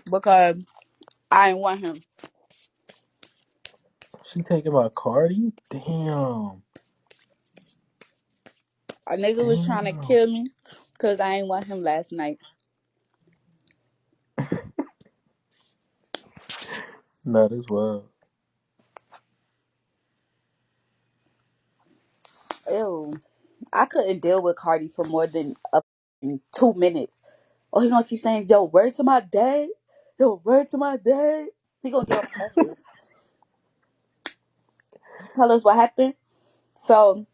because I ain't want him. She taking my Cardi? Damn. A nigga was trying to Damn. kill me because I ain't want him last night. Nah, this wild. Ew. I couldn't deal with Cardi for more than 2 minutes. Oh, he gonna keep saying, yo, word to my dad. Yo, word to my dad. He gonna get on my nerves. Tell us what happened. So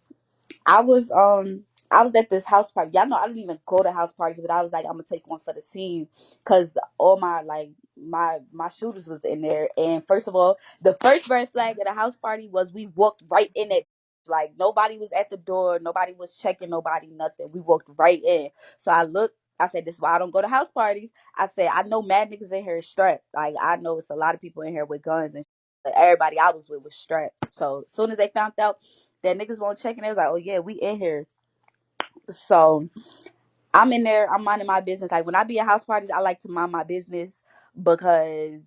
I was at this house party. Y'all know I don't even go to house parties, but I was like, I'm gonna take one for the team because all my like my shooters was in there. And first of all, the first red flag at a house party was we walked right in it. Like nobody was at the door, nobody was checking nobody, nothing. We walked right in. So I looked. I said, "This is why I don't go to house parties." I said, "I know mad niggas in here is strapped. Like I know it's a lot of people in here with guns and." But everybody I was with was strapped. So as soon as they found out that niggas won't check, and they was like, "Oh yeah, we in here." So I'm in there, I'm minding my business. Like when I be at house parties, I like to mind my business because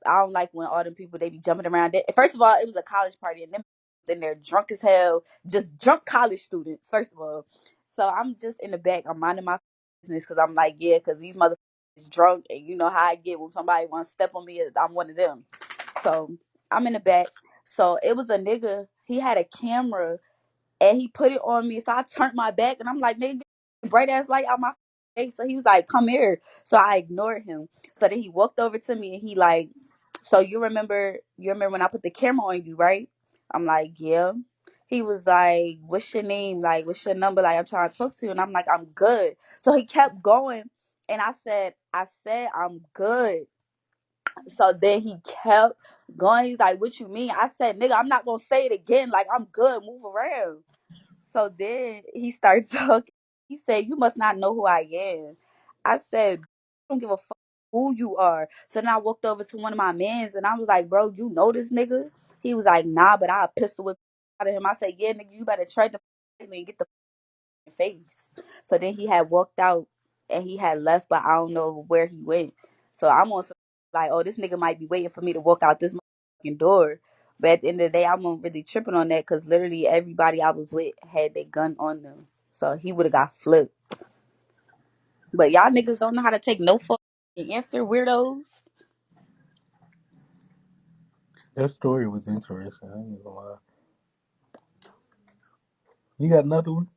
I don't like when all them people they be jumping around. First of all, it was a college party and them in there drunk as hell, just drunk college students. First of all, so I'm just in the back, I'm minding my business because I'm like, yeah, because these motherfuckers is drunk, and you know how I get when somebody want to step on me. I'm one of them. So I'm in the back. So it was a nigga. He had a camera and he put it on me. So I turned my back and I'm like, nigga, bright ass light out my face. So he was like, come here. So I ignored him. So then he walked over to me and he like, so you remember when I put the camera on you, right? I'm like, yeah. He was like, what's your name? Like, what's your number? Like, I'm trying to talk to you. And I'm like, I'm good. So he kept going. And I said, I'm good. So then he kept going. He's like, what you mean? I said, nigga, I'm not gonna say it again. Like, I'm good. Move around. So then he starts talking. He said, "You must not know who I am." I said, "I don't give a fuck who you are." So then I walked over to one of my mans and I was like, "Bro, you know this nigga?" He was like, "Nah, but I pistol whip out of him." I said, "Yeah, nigga, you better trade the and get the face." So then he had walked out and he had left, but I don't know where he went. So I'm on some like, oh, this nigga might be waiting for me to walk out this fucking door. But at the end of the day, I'm not really tripping on that because literally everybody I was with had their gun on them. So he would have got flipped. But y'all niggas don't know how to take no fucking answer, weirdos. That story was interesting. I ain't gonna lie. You got another one?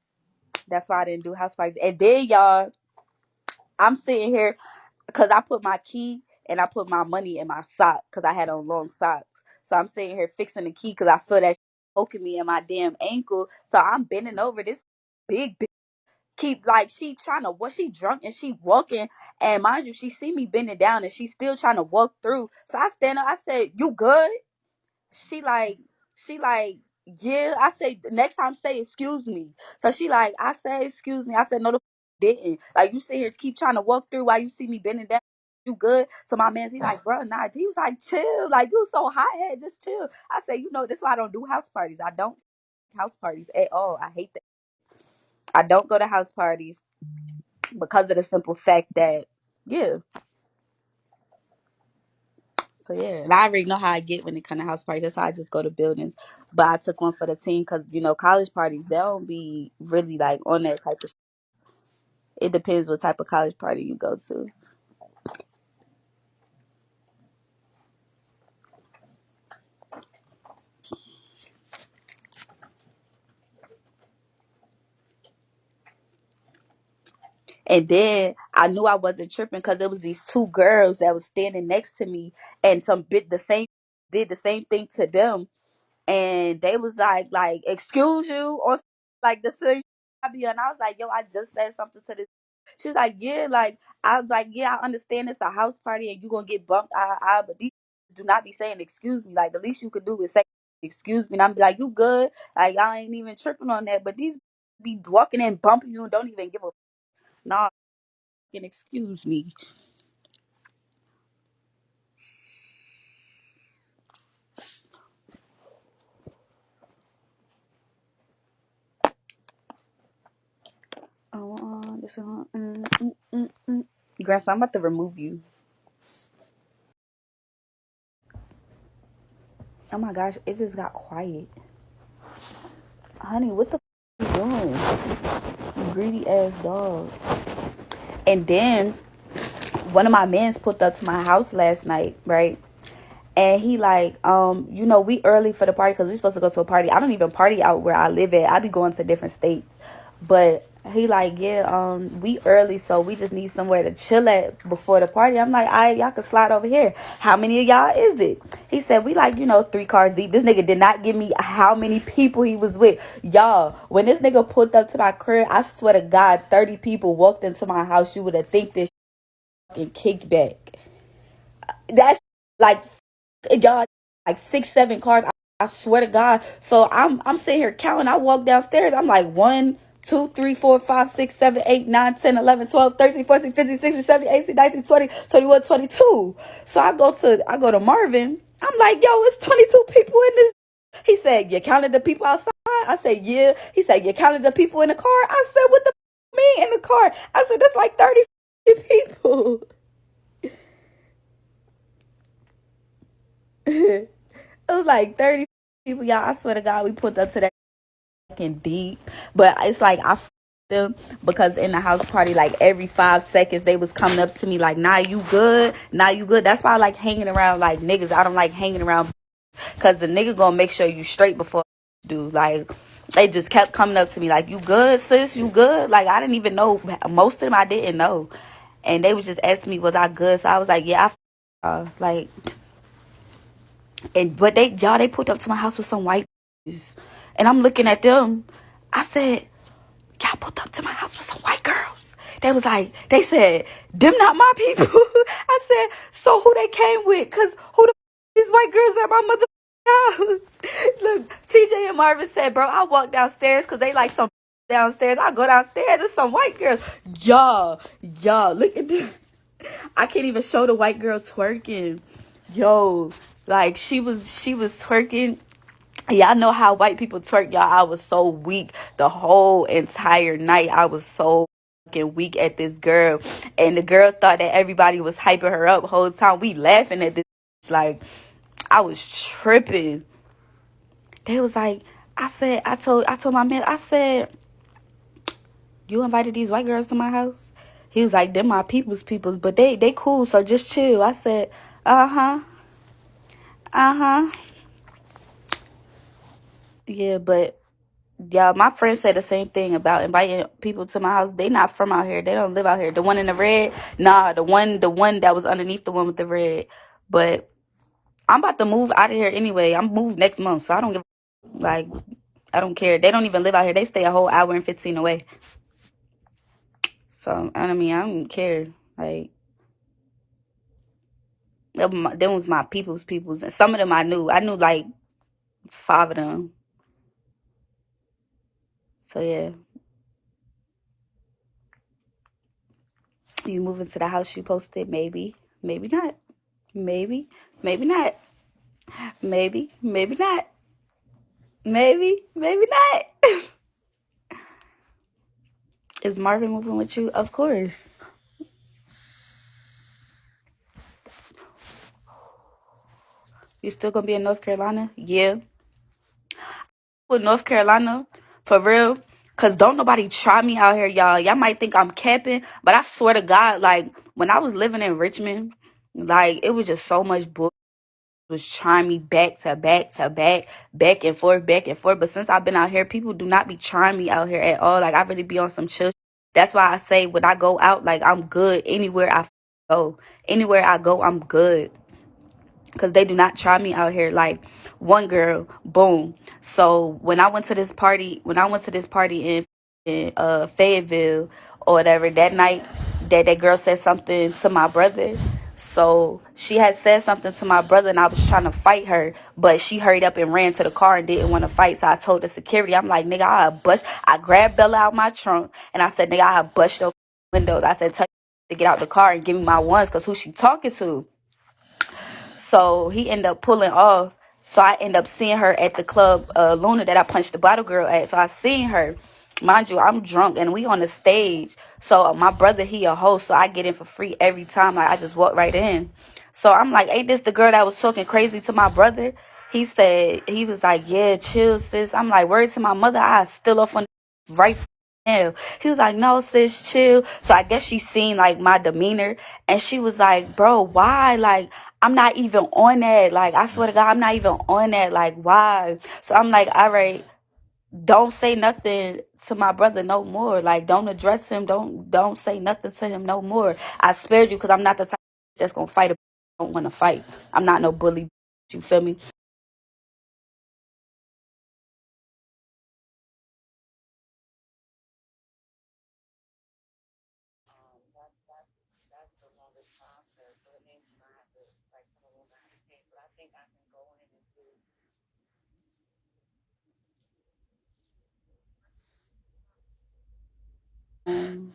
That's why I didn't do house parties. And then y'all, I'm sitting here because I put my key and I put my money in my sock because I had on long socks. So I'm sitting here fixing the key because I feel that poking me in my damn ankle. So I'm bending over this big keep like she trying to what she drunk and she walking and mind you she see me bending down and she still trying to walk through. So I stand up. I said, "You good?" She like she like yeah. I say next time say excuse me. So she like I said excuse me. I said no the didn't. Like you sit here keep trying to walk through while you see me bending down. You good? So my man's he like, bro, nah. He was like, chill. Like you so hot head, just chill. I say, you know, this is why I don't do house parties. I don't house parties at all. I hate that. I don't go to house parties because of the simple fact that yeah. So yeah, and I already know how I get when it comes to house parties. That's how I just go to buildings. But I took one for the team because college parties they don't be really like on that type of. It depends what type of college party you go to. And then I knew I wasn't tripping because there was these two girls that was standing next to me, and some bit the same did the same thing to them, and they was like excuse you or like the same I be on. I was like, yo, I just said something to this. She was like, yeah, like I was like, yeah, I understand it's a house party and you gonna get bumped but these do not be saying excuse me. Like the least you could do is say excuse me, and I'm be like, you good? Like I ain't even tripping on that, but these be walking and bumping you and don't even give a nah. Fucking excuse me. Oh, this Grass, I'm about to remove you. Oh my gosh, it just got quiet. Honey, what the f you doing? You greedy ass dog. And then one of my mans pulled up to my house last night, right? And he like, we early for the party because we supposed to go to a party. I don't even party out where I live at. I be going to different states. But he like, yeah, we early, so we just need somewhere to chill at before the party. I'm like, all right, y'all can slide over here. How many of y'all is it? He said, we like, 3 cars deep. This nigga did not give me how many people he was with. Y'all, when this nigga pulled up to my crib, I swear to God, 30 people walked into my house. You would have think this fucking kickback. That's like y'all like 6 7 cars. I swear to God. So I'm sitting here counting. I walk downstairs. I'm like 1 2 3 4 5 6 7 8 9 10 11 12 13 14 15 16 17 18 19 20 21 22. So I go to Marvin. I'm like, yo, it's 22 people in this. He said, you counted the people outside? I said, yeah. He said, you counted the people in the car? I said, what the mean in the car? I said, that's like 30 people. It was like 30 people, y'all. I swear to God, we put up to that fucking deep. But it's like I them because in the house party, like every 5 seconds, they was coming up to me like, nah, you good? Nah, you good? That's why I like hanging around like niggas. I don't like hanging around because the nigga gonna make sure you straight before you do. Like, they just kept coming up to me like, you good, sis? You good? Like, I didn't even know. Most of them I didn't know. And they was just asking me, was I good? So I was like, yeah, like, but they pulled up to my house with some white bitches. And I'm looking at them. I said, y'all pulled up to my house with some white girls. They said, them not my people. I said, so who they came with? Cause who the these white girls at my mother house? Look, TJ and Marvin said, bro, I walk downstairs cause they like some downstairs. I go downstairs, there's some white girls. Y'all, look at this. I can't even show the white girl twerking. Yo, like she was twerking. Y'all know how white people twerk, y'all. I was so weak the whole entire night. I was so fucking weak at this girl. And the girl thought that everybody was hyping her up the whole time. We laughing at this. Like, I was tripping. They was like, I told my man, I said, you invited these white girls to my house? He was like, them my peoples, but they cool, so just chill. I said, uh-huh, uh-huh. Yeah, but yeah, my friend said the same thing about inviting people to my house. They not from out here. They don't live out here. The one in the red, nah, the one that was underneath the one with the red. But I'm about to move out of here anyway. I'm moved next month, so I don't give like I don't care. They don't even live out here. They stay a whole hour and 15 away. So I mean, I don't care. Like, them was my peoples, and some of them I knew. I knew like 5 of them. So yeah, you moving to the house you posted? Maybe, maybe not. Maybe, maybe not. Maybe not. Maybe not. Is Marvin moving with you? Of course. You still gonna be in North Carolina? Yeah. With North Carolina, for real. Cause don't nobody try me out here, y'all. Y'all might think I'm capping, but I swear to God, like when I was living in Richmond, like it was just so much bull. Was trying me back to back to back, back and forth, back and forth. But since I've been out here, people do not be trying me out here at all. Like I really be on some chill. That's why I say when I go out, like I'm good anywhere I go. Anywhere I go, I'm good. Cause they do not try me out here. Like one girl, boom. So when I went to this party in Fayetteville or whatever that night, that girl said something to my brother. So she had said something to my brother, and I was trying to fight her, but she hurried up and ran to the car and didn't want to fight. So I told the security, I'm like, nigga, I grabbed Bella out my trunk, and I said, nigga, I bust your windows. I said, tell you to get out the car and give me my ones, cause who she talking to? So he ended up pulling off. So I end up seeing her at the club, Luna, that I punched the bottle girl at. So I seen her. Mind you, I'm drunk and we on the stage. So my brother, he a host, so I get in for free every time. Like I just walk right in. So I'm like, ain't this the girl that was talking crazy to my brother? He said, he was like, yeah, chill, sis. I'm like, word to my mother, I still off on right now. He was like, no, sis, chill. So I guess she seen like my demeanor, and she was like, bro, why? Like, I'm not even on that. Like, I swear to God, I'm not even on that. Like, why? So I'm like, all right, don't say nothing to my brother no more. Like, don't address him. Don't say nothing to him no more. I spared you because I'm not the type that's gonna fight. I don't want to fight. I'm not no bully. You feel me? Um,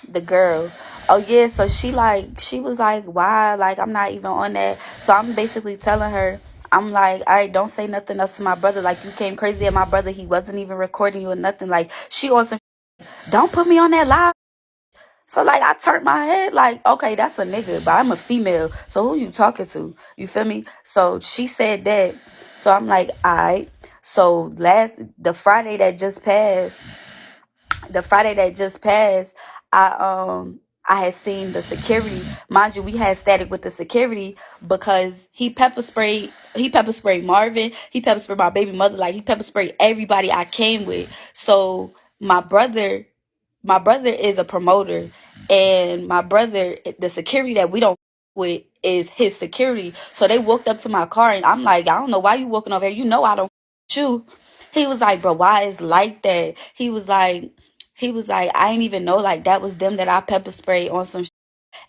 the girl. Oh yeah, so she was like, why? Like, I'm not even on that. So I'm basically telling her, I'm like, all right, don't say nothing else to my brother. Like, you came crazy at my brother. He wasn't even recording you or nothing. Like, she on some, don't put me on that live. So like, I turned my head like, okay, that's a nigga, but I'm a female. So who you talking to? You feel me? So she said that. So I'm like, all right. So the Friday that just passed, the Friday that just passed, I had seen the security. Mind you, we had static with the security because he pepper sprayed Marvin, he pepper sprayed my baby mother, like he pepper sprayed everybody I came with. So my brother is a promoter, and my brother, the security that we don't with is his security. So they walked up to my car, and I'm like, I don't know why you walking over here. You know I don't you. He was like, bro, why is like that? He was like, I ain't even know like that was them that I pepper sprayed on some.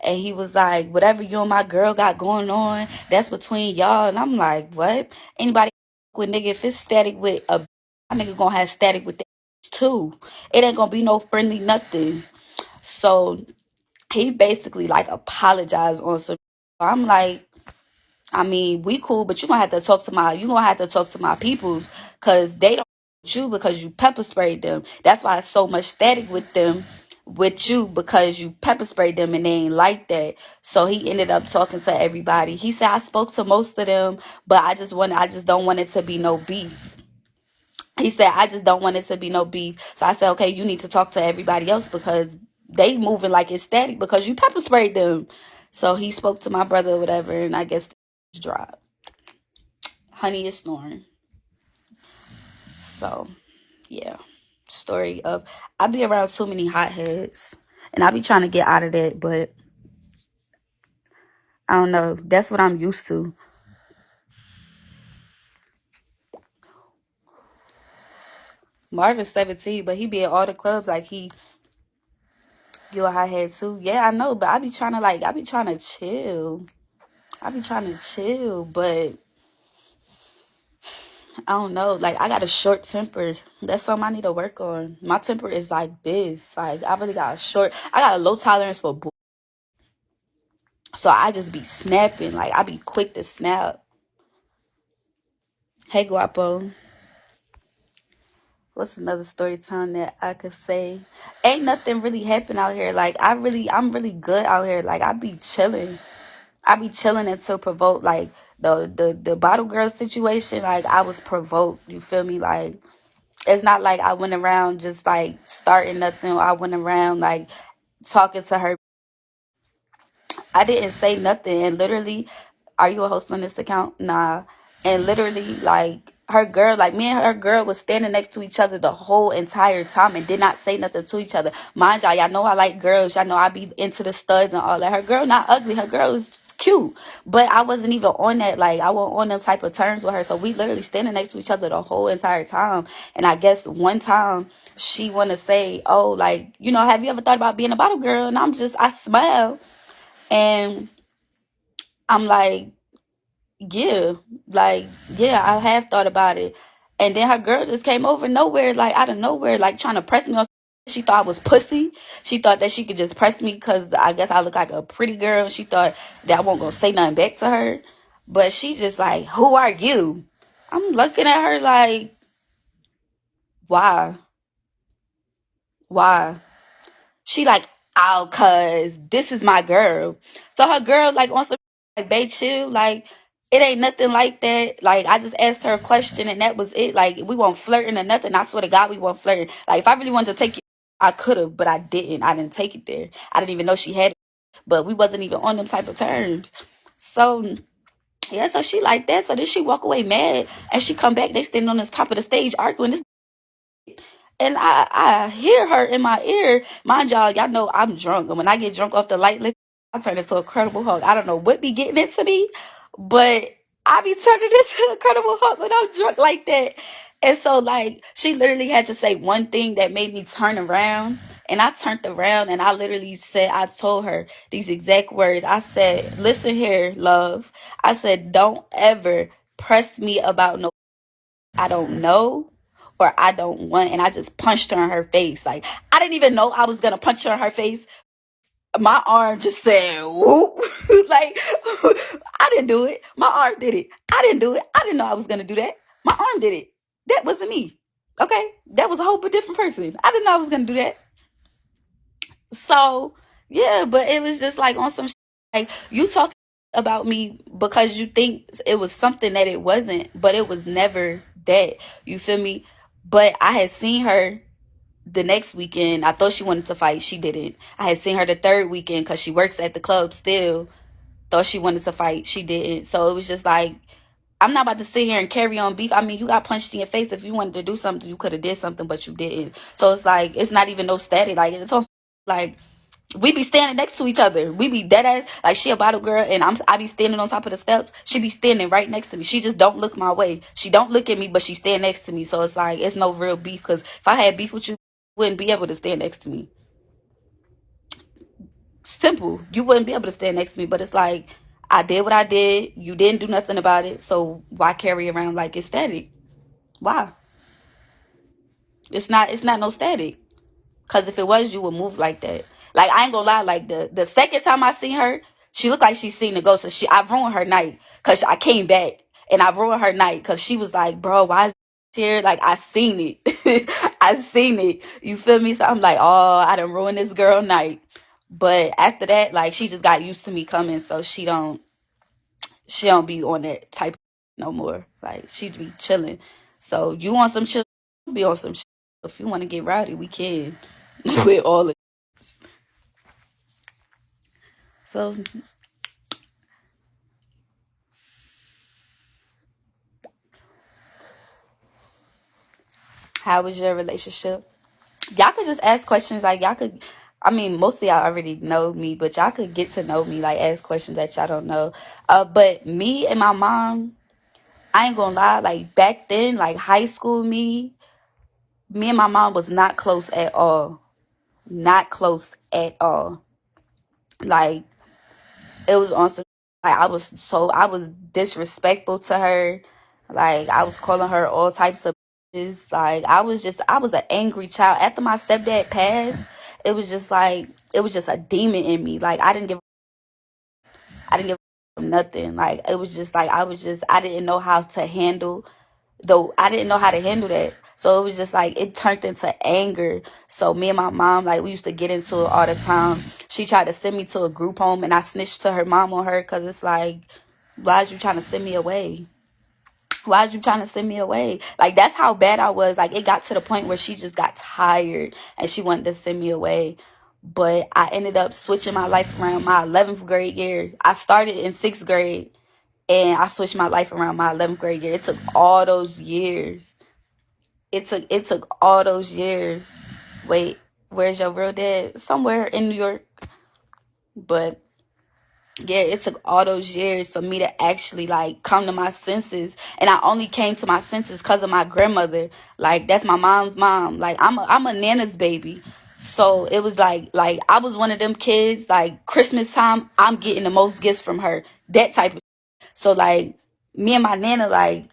And he was like, whatever you and my girl got going on, that's between y'all. And I'm like, what? Anybody with nigga, if it's static with a my nigga gonna have static with that too. It ain't gonna be no friendly nothing. So he basically like apologized on some. I'm like, I mean, we cool, but you gonna have to talk to my peoples, cause they don't want you because you pepper sprayed them. That's why it's so much static with them, with you, because you pepper sprayed them and they ain't like that. So he ended up talking to everybody. He said I spoke to most of them, but I just don't want it to be no beef. He said I just don't want it to be no beef. So I said, okay, you need to talk to everybody else because they moving like it's static because you pepper sprayed them. So he spoke to my brother or whatever, and I guess the dropped. Honey is snoring. So yeah, story of I be around too many hotheads, and I be trying to get out of that, but I don't know. That's what I'm used to. Marvin's 17, but he be at all the clubs like you a hothead too. Yeah, I know, but I be trying to chill. I be trying to chill, but I don't know. Like, I got a short temper. That's something I need to work on. My temper is like this. Like, I really got I got a low tolerance for bull. So I just be snapping. Like, I be quick to snap. Hey, Guapo. What's another story time that I could say? Ain't nothing really happen out here. Like, I'm really good out here. Like, I be chilling. I be chilling until provoked. Like, the bottle girl situation, like, I was provoked. You feel me? Like, it's not like I went around just like starting nothing. Or I went around like talking to her. I didn't say nothing. And literally, are you a host on this account? Nah. And literally, like, her girl, like, me and her girl was standing next to each other the whole entire time and did not say nothing to each other. Mind y'all know I like girls. Y'all know I be into the studs and all that. Her girl not ugly. Her girl is cute. But I wasn't even on that. Like, I wasn't on them type of terms with her. So we literally standing next to each other the whole entire time. And I guess one time she want to say, oh, like, have you ever thought about being a bottle girl? And I smile. And I'm like, yeah, like, yeah, I have thought about it. And then her girl just came over nowhere, like out of nowhere, like trying to press me on. She thought I was pussy. She thought that she could just press me because I guess I look like a pretty girl. She thought that I wasn't gonna say nothing back to her. But she just like, who are you? I'm looking at her like, why? Why? She like, oh, cause this is my girl. So her girl like on some like, babe, chill. Like, it ain't nothing like that. Like, I just asked her a question and that was it. Like, we weren't flirting or nothing. I swear to God, we weren't flirting. Like, if I really wanted to take it, I could have, but I didn't. I didn't take it there. I didn't even know she had it, but we wasn't even on them type of terms. So, yeah, so she like that. So then she walk away mad and she come back. They standing on the top of the stage arguing. This and I hear her in my ear. Mind y'all know I'm drunk. And when I get drunk off the light liquor, I turn into a Incredible Hulk. I don't know what be getting into me, but I be turning into Incredible Hulk when I'm drunk like that. And so, like, she literally had to say one thing that made me turn around. And I turned around and I literally said, I told her these exact words. I said, listen here, love. I said, don't ever press me about no I don't know or I don't want. And I just punched her in her face. Like, I didn't even know I was going to punch her in her face. My arm just said, whoop. Like, I didn't do it. My arm did it. I didn't do it. I didn't know I was going to do that. My arm did it. That wasn't me. Okay? That was a whole different person. I didn't know I was going to do that. So, yeah, but it was just like on some like, you talking about me because you think it was something that it wasn't, but it was never that. You feel me? But I had seen her the next weekend. I thought she wanted to fight. She didn't. I had seen her the third weekend because she works at the club still. Thought she wanted to fight. She didn't. So it was just like, I'm not about to sit here and carry on beef. I mean, you got punched in your face. If you wanted to do something, you could have did something, but you didn't. So it's like, it's not even no static. Like, it's all like, we be standing next to each other. We be dead ass. Like, she a bottle girl and I be standing on top of the steps. She be standing right next to me. She just don't look my way. She don't look at me, but she stand next to me. So it's like, it's no real beef. Because if I had beef with you, you wouldn't be able to stand next to me. Simple. You wouldn't be able to stand next to me. But it's like, I did what I did. You didn't do nothing about it. So why carry around like it's static? Why? It's not no static. Cause if it was, you would move like that. Like, I ain't gonna lie, like the second time I seen her, she looked like she seen the ghost. So I ruined her night. Cause I came back and I ruined her night. Cause she was like, bro, why is here? Like, I seen it. I seen it. You feel me? So I'm like, oh, I done ruined this girl night. But after that, like, she just got used to me coming, so she don't be on that type no more. Like, she be chilling. So you want some chill? Be on some chill. If you want to get rowdy, we can. With all of so how was your relationship? Y'all could just ask questions. Like, y'all could, I mean, most of y'all already know me, but y'all could get to know me. Like, ask questions that y'all don't know. But me and my mom, I ain't gonna lie. Like, back then, like high school me and my mom was not close at all. Not close at all. Like, it was on some, like, I was disrespectful to her. Like, I was calling her all types of bitches. Like, I was an angry child. After my stepdad passed, it was just like, it was just a demon in me. Like, I didn't give nothing. Like, it was just like, I didn't know how to handle, though I didn't know how to handle that. So it was just like, it turned into anger. So me and my mom, like, we used to get into it all the time. She tried to send me to a group home and I snitched to her mom on her because it's like, why is you trying to send me away? Why is you trying to send me away? Like, that's how bad I was. Like, it got to the point where she just got tired and she wanted to send me away. But I ended up switching my life around my 11th grade year. I started in 6th grade and I switched my life around my 11th grade year. It took all those years. It took all those years. Wait, where's your real dad? Somewhere in New York. But yeah, it took all those years for me to actually like come to my senses. And I only came to my senses because of my grandmother. Like, that's my mom's mom. Like, I'm a nana's baby. So it was like I was one of them kids, like Christmas time, I'm getting the most gifts from her. That type of. So like, me and my nana, like,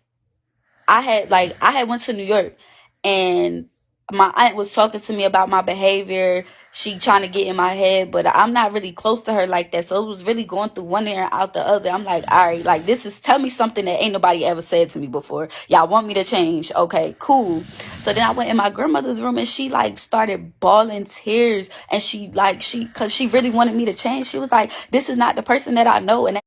I had went to New York and my aunt was talking to me about my behavior. She trying to get in my head, but I'm not really close to her like that. So it was really going through one ear and out the other. I'm like, all right, like, tell me something that ain't nobody ever said to me before. Y'all want me to change? Okay, cool. So then I went in my grandmother's room and she like started bawling tears and cause she really wanted me to change. She was like, this is not the person that I know. And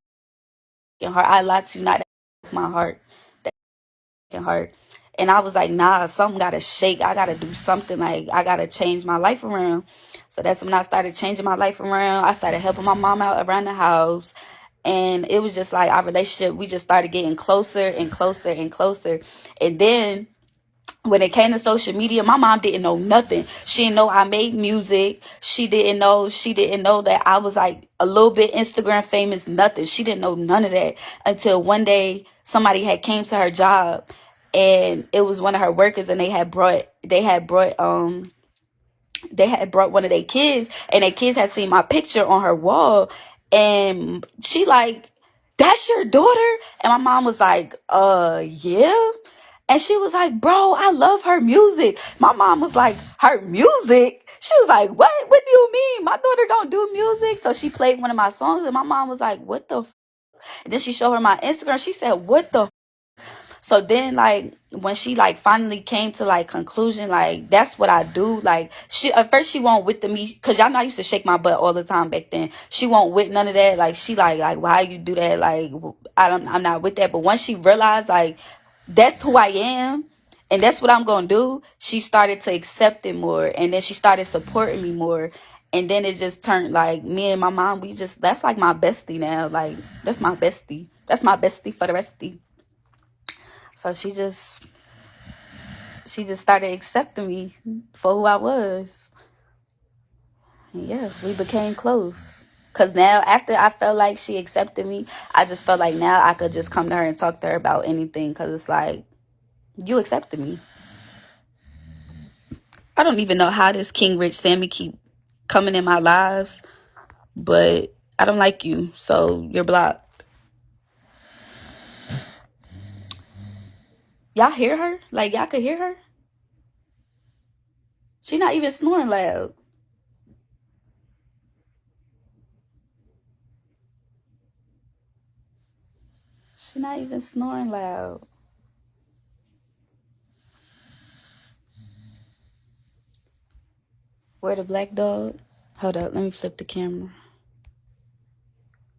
heart. I lied to you, not that broke my heart. That heart. And I was like, nah, something gotta shake. I gotta do something. Like, I gotta change my life around. So that's when I started changing my life around. I started helping my mom out around the house. And it was just like our relationship, we just started getting closer and closer and closer. And then when it came to social media, my mom didn't know nothing. She didn't know I made music. She didn't know that I was like a little bit Instagram famous, nothing. She didn't know none of that until one day somebody had came to her job, and it was one of her workers, and they had brought one of their kids, and their kids had seen my picture on her wall, and she like, that's your daughter? And my mom was like, yeah. And she was like, bro, I love her music. My mom was like, her music? She was like, what do you mean? My daughter don't do music. So she played one of my songs, and my mom was like, what the and then she showed her my Instagram. She said, what the so then, like, when she like finally came to like conclusion, like, that's what I do. Like, she at first she won't with the me, cause y'all know I used to shake my butt all the time back then. She won't with none of that. Like, she like why you do that? Like, I'm not with that. But once she realized like that's who I am and that's what I'm gonna do, she started to accept it more, and then she started supporting me more. And then it just turned like me and my mom, that's like my bestie now. Like, that's my bestie. That's my bestie for the rest of the. So she just started accepting me for who I was. And yeah, we became close. Cause now after I felt like she accepted me, I just felt like now I could just come to her and talk to her about anything. Cause it's like, you accepted me. I don't even know how this King Rich Sammy keep coming in my lives, but I don't like you, so you're blocked. Y'all hear her? Like, y'all could hear her? She not even snoring loud. She not even snoring loud. Where the black dog? Hold up, let me flip the camera.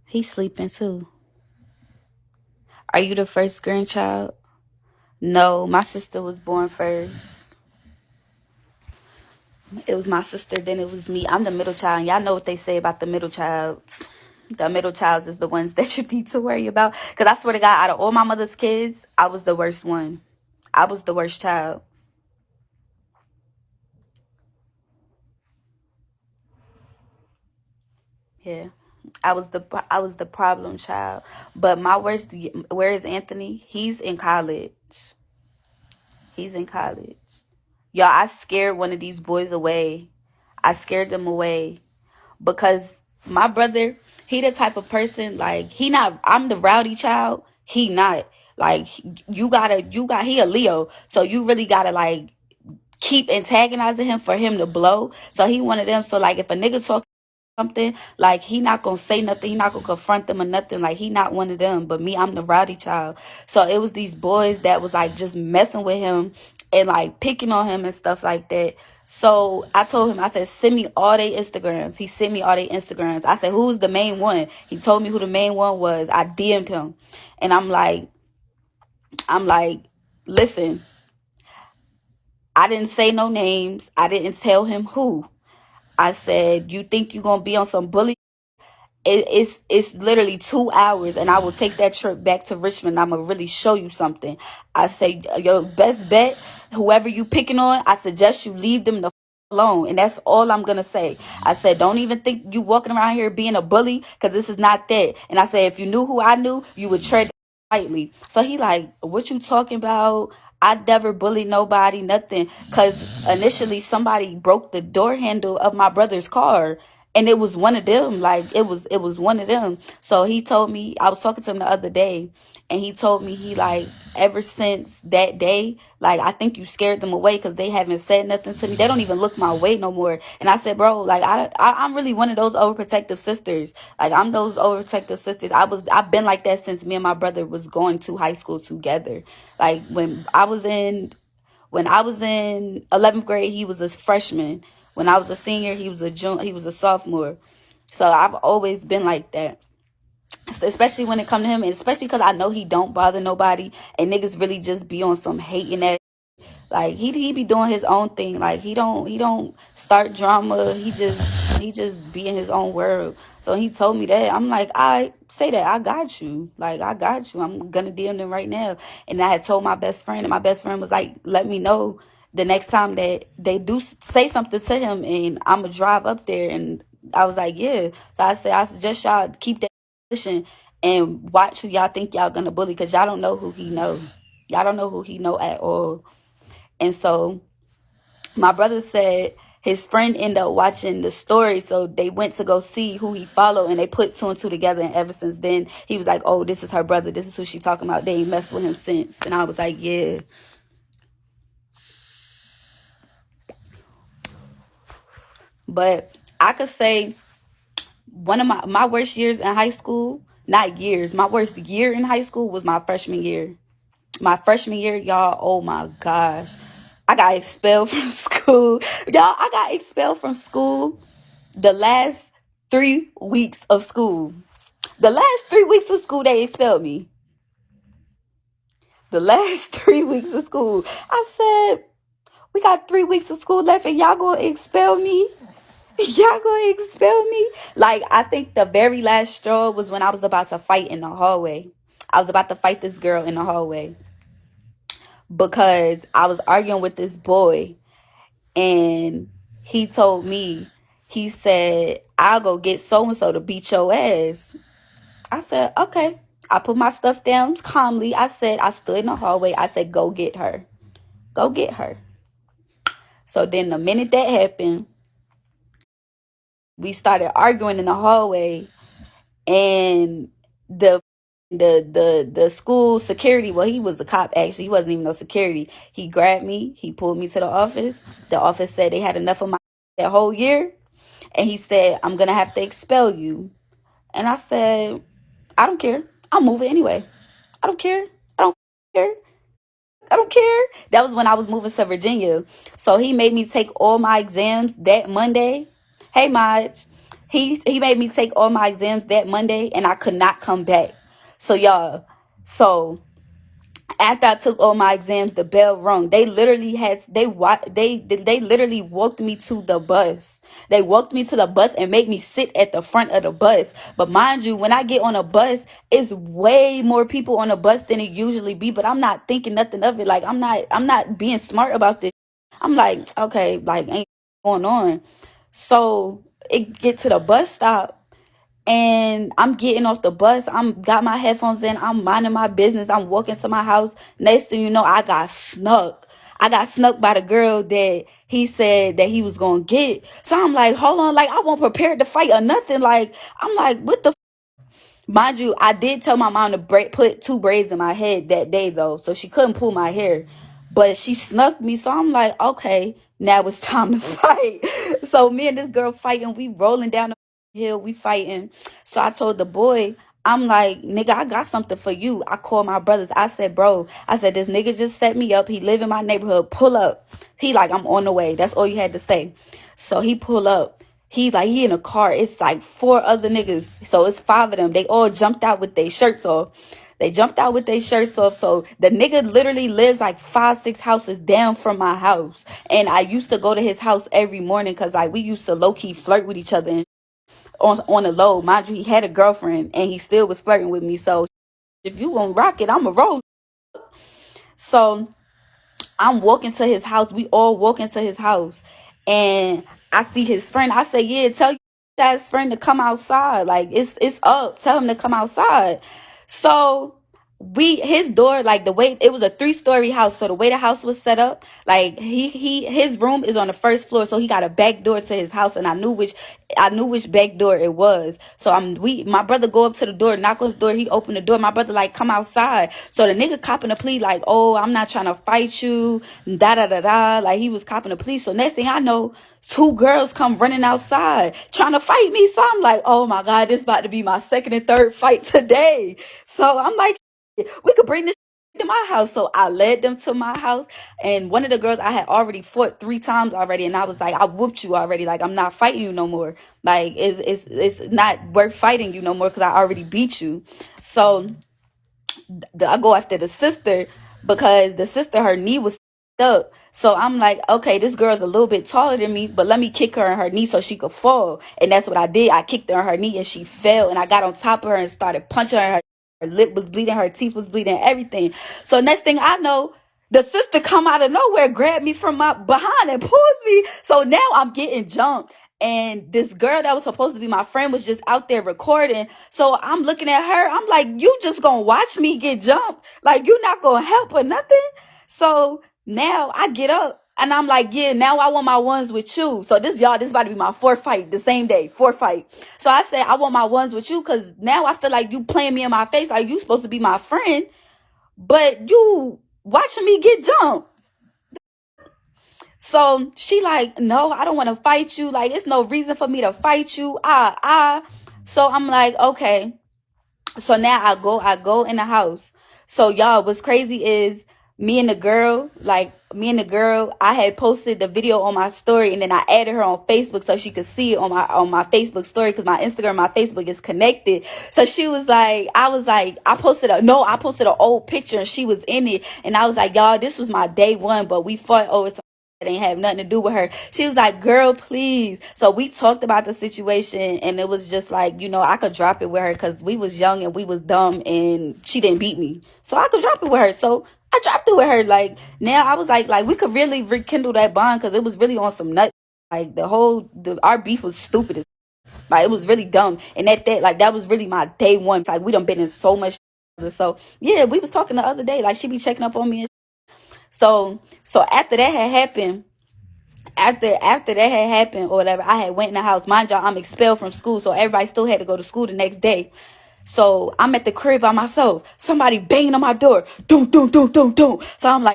He's sleeping too. Are you the first grandchild? No, my sister was born first. It was my sister, then it was me. I'm the middle child. And y'all know what they say about the middle childs. The middle childs is the ones that you need to worry about. Because I swear to God, out of all my mother's kids, I was the worst one. I was the worst child. Yeah. I was the problem child. But my worst, where is Anthony? He's in college. He's in college. Y'all, I scared one of these boys away. I scared them away because my brother, he the type of person, like, I'm the rowdy child. He not. Like, he a Leo. So you really gotta, like, keep antagonizing him for him to blow. So he one of them. So, like, if a nigga talk something, like, he not gonna say nothing, he not gonna confront them or nothing, like, he not one of them. But me, I'm the rowdy child. So it was these boys that was like just messing with him and like picking on him and stuff like that. So I told him, I said, send me all their Instagrams. He sent me all their Instagrams. I said, who's the main one? He told me who the main one was. I DM'd him, and I'm like, listen, I didn't say no names, I didn't tell him who. I said, you think you gonna be on some bully? It's literally 2 hours, and I will take that trip back to Richmond. I'm gonna really show you something. I say, your best bet, whoever you picking on, I suggest you leave them the alone, and that's all I'm gonna say. I said, don't even think you walking around here being a bully, because this is not that. And I said, if you knew who I knew, you would tread lightly. So he like, what you talking about? I never bullied nobody, nothing. Because initially somebody broke the door handle of my brother's car, and it was one of them. Like, it was one of them. So he told me, I was talking to him the other day, and he told me, he like, ever since that day, like, I think you scared them away because they haven't said nothing to me. They don't even look my way no more. And I said, bro, like, I'm really one of those overprotective sisters. Like, I'm those overprotective sisters. I've been like that since me and my brother was going to high school together. Like, when I was in 11th grade, he was a freshman. When I was a senior, he was a sophomore. So I've always been like that. especially when it come to him, and especially because I know he don't bother nobody, and niggas really just be on some hating that. Like he be doing his own thing. Like he don't start drama. He just be in his own world. So he told me that. I'm like, I say that I got you. Like I got you. I'm gonna DM them right now. And I had told my best friend, and my best friend was like, let me know the next time that they do say something to him, and I'ma drive up there. And I was like, yeah. So I said, I suggest y'all keep that position and watch who y'all think y'all gonna bully, because y'all don't know who he know. Y'all don't know who he know at all. And so my brother said his friend ended up watching the story, so they went to go see who he followed, and they put two and two together. And ever since then, he was like, "Oh, this is her brother. This is who she talking about." They ain't messed with him since. And I was like, "Yeah." But I could say one of my worst years in high school, not years, my worst year in high school was my freshman year. My freshman year, y'all, oh my gosh. I got expelled from school. Y'all, I got expelled from school the last 3 weeks of school. The last 3 weeks of school, they expelled me. The last 3 weeks of school. I said, we got 3 weeks of school left and y'all gonna expel me? Y'all gonna expel me? Like, I think the very last straw was when I was about to fight in the hallway. I was about to fight this girl in the hallway because I was arguing with this boy, and he told me, he said, I'll go get so-and-so to beat your ass. I said, okay. I put my stuff down calmly. I said, I stood in the hallway. I said, go get her. Go get her. So then the minute that happened, we started arguing in the hallway, and the school security, well, he was the cop actually. He wasn't even no security. He grabbed me. He pulled me to the office. The office said they had enough of my that whole year. And he said, I'm going to have to expel you. And I said, I don't care. I'll move it anyway. I don't care. I don't care. I don't care. That was when I was moving to Virginia. So he made me take all my exams that Monday. Hey, Maj. He made me take all my exams that Monday, and I could not come back. So y'all, so after I took all my exams, the bell rung. They literally had they literally walked me to the bus. They walked me to the bus and made me sit at the front of the bus. But mind you, when I get on a bus, it's way more people on a bus than it usually be. But I'm not thinking nothing of it. Like I'm not being smart about this. I'm like, okay, like ain't going on. So it get to the bus stop, and I'm getting off the bus. I'm got my headphones in. I'm minding my business. I'm walking to my house. Next thing you know, I got snuck. I got snuck by the girl that he said that he was gonna get. So I'm like, hold on, like I wasn't prepared to fight or nothing. Like I'm like, what the Mind you, I did tell my mom to put two braids in my head that day though, so she couldn't pull my hair. But she snuck me, so I'm like, okay, now it's time to fight. So me and this girl fighting, we rolling down the hill, we fighting. So I told the boy, I'm like, nigga, I got something for you. I called my brothers. I said, bro, I said, this nigga just set me up. He live in my neighborhood. Pull up. He like, I'm on the way. That's all you had to say. So he pull up. He in a car. It's like four other niggas. So it's five of them. They all jumped out with their shirts off. They jumped out with their shirts off. So the nigga literally lives like 5, 6 houses down from my house. And I used to go to his house every morning because like we used to low key flirt with each other and on the low. Mind you, he had a girlfriend and he still was flirting with me. So if you gonna rock it, I'ma roll. So I'm walking to his house. We all walk into his house. And I see his friend. I say, yeah, tell his friend to come outside. Like it's up. Tell him to come outside. So his door, like the way it was a 3-story house. So the way the house was set up, like his room is on the first floor. So he got a back door to his house, and I knew which back door it was. So my brother go up to the door, knock on his door. He opened the door. My brother like, come outside. So the nigga copping a plea like, oh, I'm not trying to fight you. Da da da da. Like he was copping a plea. So next thing I know, 2 girls come running outside trying to fight me. So I'm like, oh my God, this about to be my second and third fight today. So I'm like, we could bring this. to my house. So I led them to my house. And one of the girls I had already fought 3 times already. And I was like, I whooped you already. Like, I'm not fighting you no more. Like, it's not worth fighting you no more because I already beat you. So I go after the sister because the sister, her knee was up. So I'm like, okay, this girl's a little bit taller than me, but let me kick her in her knee so she could fall. And that's what I did. I kicked her in her knee and she fell. And I got on top of her and started punching her. Her lip was bleeding, her teeth was bleeding, everything. So next thing I know, the sister come out of nowhere, grabbed me from my behind and pulls me. So now I'm getting jumped. And this girl that was supposed to be my friend was just out there recording. So I'm looking at her. I'm like, you just gonna watch me get jumped? Like, you're not gonna help or nothing? So now I get up and I'm like, yeah, now I want my ones with you. So this about to be my fourth fight the same day, fourth fight. So I said, I want my ones with you because now I feel like you playing me in my face. Like, you supposed to be my friend, but you watching me get jumped. So she like, no, I don't want to fight you. Like, it's no reason for me to fight you. So I'm like, okay. So now I go in the house. So y'all, what's crazy is me and the girl, I had posted the video on my story and then I added her on Facebook so she could see it on my Facebook story because my Instagram, my Facebook is connected. So she was like, I posted an old picture and she was in it. And I was like, y'all, this was my day one, but we fought over some it ain't have nothing to do with her. She was like, girl, please. So we talked about the situation and it was just like, I could drop it with her because we was young and we was dumb and she didn't beat me. So I could drop it with her. So I dropped it with her. Like, now I was like we could really rekindle that bond because it was really on some nuts. Like, our beef was stupid. Like, it was really dumb. And that was really my day one. Like, we done been in so much. So yeah, we was talking the other day. Like, she be checking up on me. So after that had happened, after that had happened or whatever, I had went in the house. Mind y'all, I'm expelled from school, so everybody still had to go to school the next day. So I'm at the crib by myself. Somebody banging on my door. Doom, doom, doom, doom, doom. So I'm like,